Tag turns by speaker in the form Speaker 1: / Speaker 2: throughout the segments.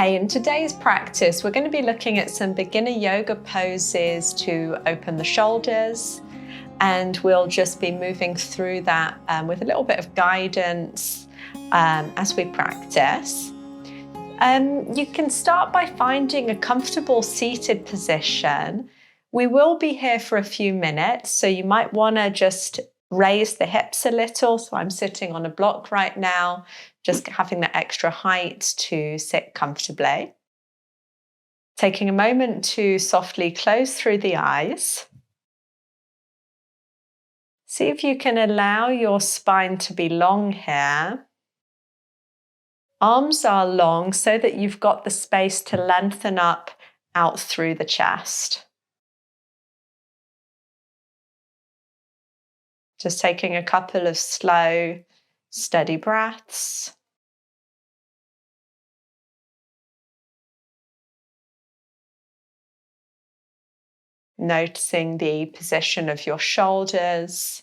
Speaker 1: Hey, in today's practice, we're going to be looking at some beginner yoga poses to open the shoulders, and we'll just be moving through that with a little bit of guidance as we practice. You can start by finding a comfortable seated position. We will be here for a few minutes, so you might want to just raise the hips a little. So I'm sitting on a block right now, just having the extra height to sit comfortably. Taking a moment to softly close through the eyes. See if you can allow your spine to be long here. Arms are long so that you've got the space to lengthen up out through the chest. Just taking a couple of slow, steady breaths. Noticing the position of your shoulders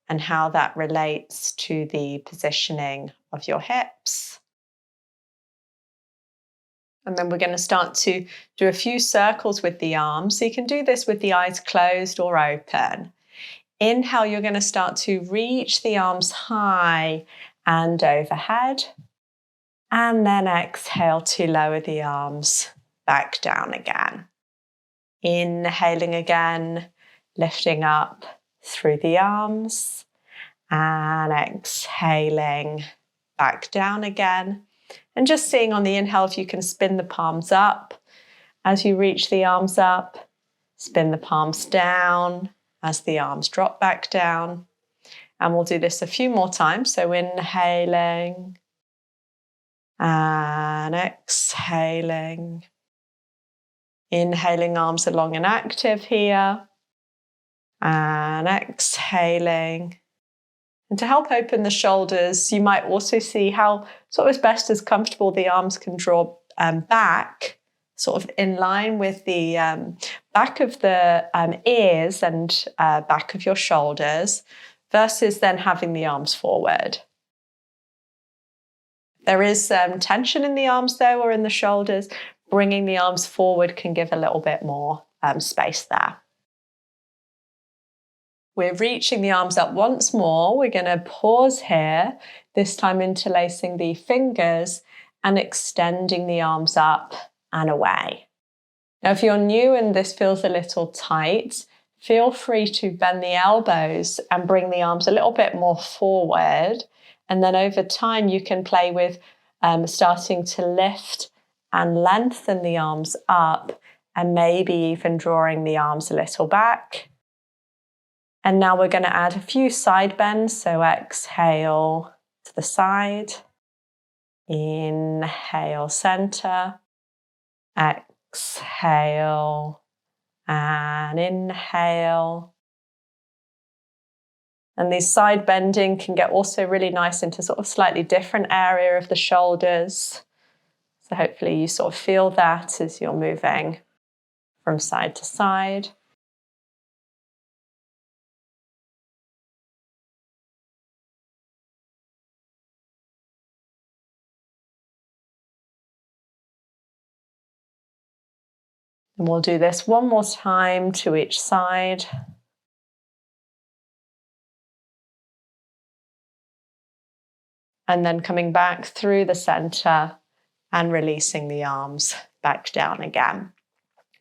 Speaker 1: and how that relates to the positioning of your hips. And then we're going to start to do a few circles with the arms. So you can do this with the eyes closed or open. Inhale, you're going to start to reach the arms high and overhead. And then exhale to lower the arms back down again. Inhaling again, lifting up through the arms. And exhaling back down again. And just seeing on the inhale if you can spin the palms up. As you reach the arms up, spin the palms down as the arms drop back down. And we'll do this a few more times. So inhaling and exhaling. Inhaling, arms are long and active here. And exhaling. And to help open the shoulders, you might also see how sort of as best as comfortable the arms can draw back, sort of in line with the back of the ears and back of your shoulders, versus then having the arms forward. There is tension in the arms though, or in the shoulders. Bringing the arms forward can give a little bit more space there. We're reaching the arms up once more. We're going to pause here, this time interlacing the fingers and extending the arms up and away. Now, if you're new and this feels a little tight, feel free to bend the elbows and bring the arms a little bit more forward. And then over time, you can play with starting to lift and lengthen the arms up, and maybe even drawing the arms a little back. And now we're going to add a few side bends. So exhale to the side. Inhale, center. Exhale and inhale. And these side bending can get also really nice into sort of slightly different area of the shoulders. So hopefully you sort of feel that as you're moving from side to side. And we'll do this one more time to each side. And then coming back through the center and releasing the arms back down again.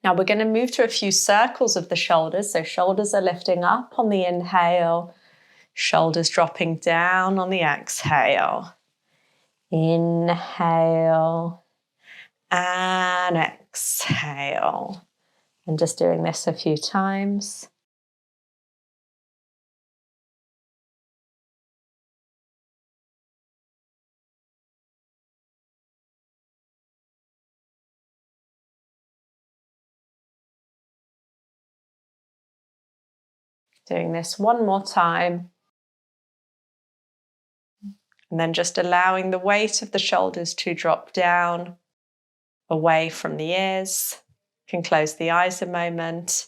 Speaker 1: Now we're going to move to a few circles of the shoulders. So shoulders are lifting up on the inhale, shoulders dropping down on the exhale. Inhale and exhale. And just doing this a few times. Doing this one more time. And then just allowing the weight of the shoulders to drop down away from the ears. You can close the eyes a moment.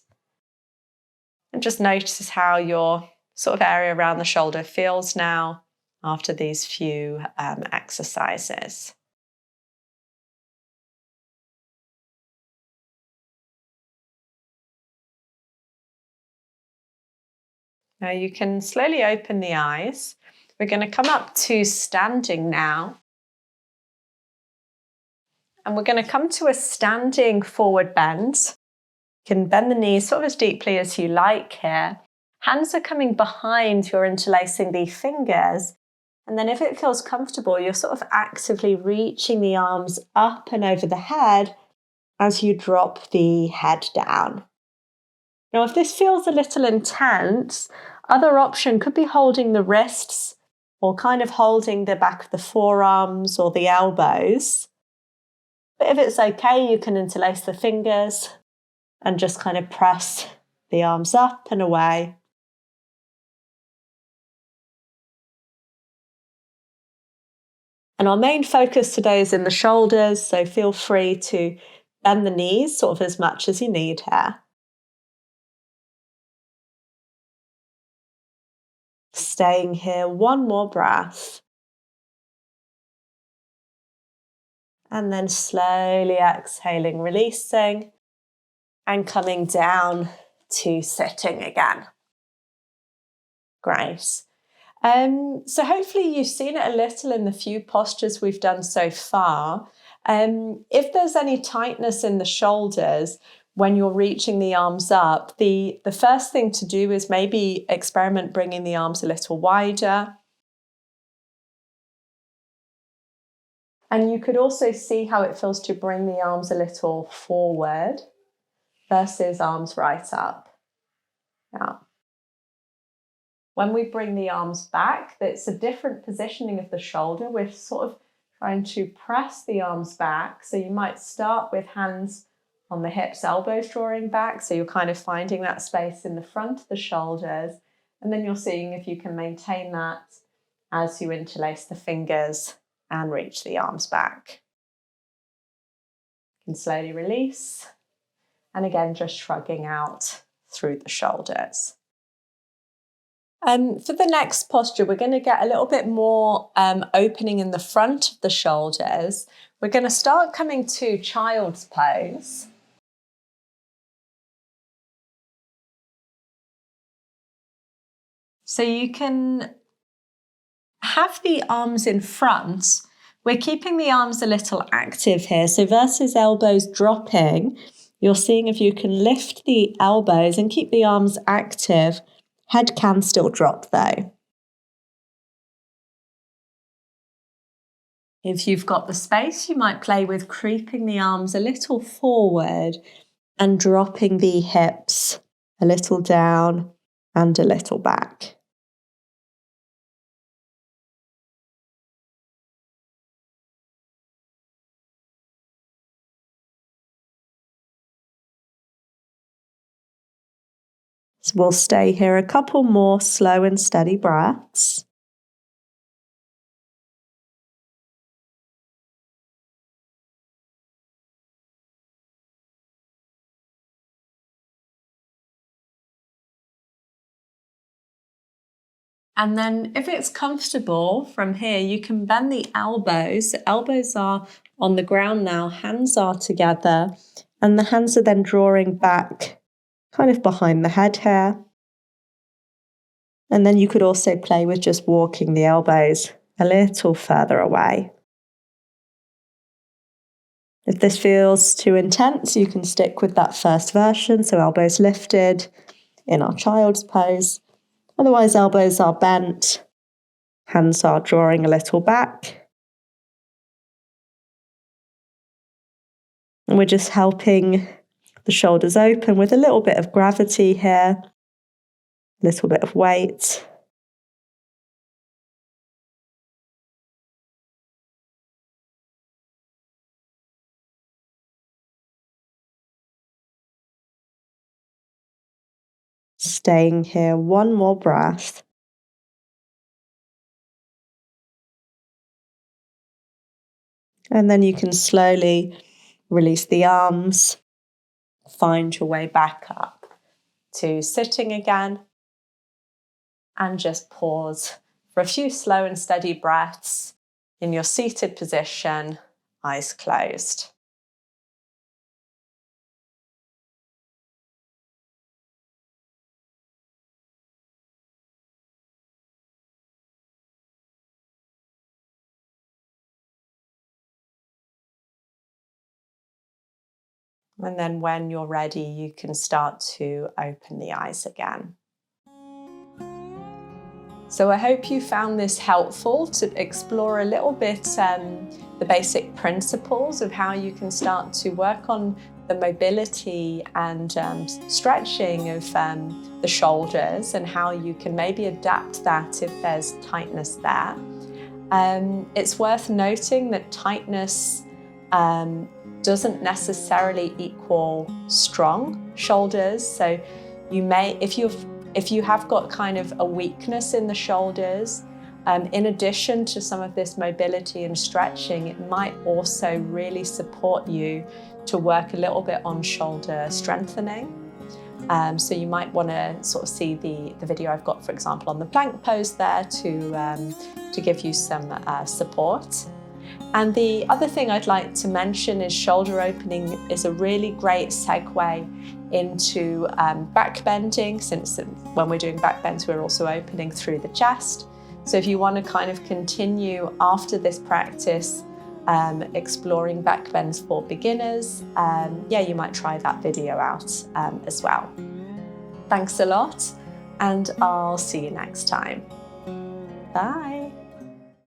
Speaker 1: And just notice how your sort of area around the shoulder feels now after these few exercises. Now you can slowly open the eyes. We're going to come up to standing now. And we're going to come to a standing forward bend. You can bend the knees sort of as deeply as you like here. Hands are coming behind, you're interlacing the fingers. And then if it feels comfortable, you're sort of actively reaching the arms up and over the head as you drop the head down. Now, if this feels a little intense, other option could be holding the wrists or kind of holding the back of the forearms or the elbows. But if it's okay, you can interlace the fingers and just kind of press the arms up and away. And our main focus today is in the shoulders, so feel free to bend the knees sort of as much as you need here. Staying here, one more breath. And then slowly exhaling, releasing, and coming down to sitting again. Great. So hopefully you've seen it a little in the few postures we've done so far. If there's any tightness in the shoulders when you're reaching the arms up, the first thing to do is maybe experiment bringing the arms a little wider. And you could also see how it feels to bring the arms a little forward versus arms right up. Now, when we bring the arms back, it's a different positioning of the shoulder. We're sort of trying to press the arms back. So you might start with hands on the hips, elbows drawing back. So you're kind of finding that space in the front of the shoulders. And then you're seeing if you can maintain that as you interlace the fingers and reach the arms back. You can slowly release. And again, just shrugging out through the shoulders. For the next posture, we're going to get a little bit more opening in the front of the shoulders. We're going to start coming to child's pose. So you can have the arms in front. We're keeping the arms a little active here. So versus elbows dropping, you're seeing if you can lift the elbows and keep the arms active. Head can still drop though. If you've got the space, you might play with creeping the arms a little forward and dropping the hips a little down and a little back. So we'll stay here a couple more slow and steady breaths. And then if it's comfortable from here, you can bend the elbows. The elbows are on the ground now, hands are together, and the hands are then drawing back kind of behind the head here. And then you could also play with just walking the elbows a little further away. If this feels too intense, you can stick with that first version, so elbows lifted in our child's pose. Otherwise, elbows are bent, hands are drawing a little back. And we're just helping the shoulders open with a little bit of gravity here, a little bit of weight. Staying here, one more breath. And then you can slowly release the arms, find your way back up to sitting again, and just pause for a few slow and steady breaths in your seated position, eyes closed. And then when you're ready, you can start to open the eyes again. So I hope you found this helpful to explore a little bit the basic principles of how you can start to work on the mobility and stretching of the shoulders, and how you can maybe adapt that if there's tightness there. It's worth noting that tightness doesn't necessarily equal strong shoulders. So you may, if you have got kind of a weakness in the shoulders, in addition to some of this mobility and stretching, it might also really support you to work a little bit on shoulder strengthening. So you might want to sort of see the video I've got, for example, on the plank pose there to give you some support. And the other thing I'd like to mention is shoulder opening is a really great segue into back bending, since when we're doing back bends, we're also opening through the chest. So if you want to kind of continue after this practice, exploring back bends for beginners, you might try that video out as well. Thanks a lot, and I'll see you next time. Bye.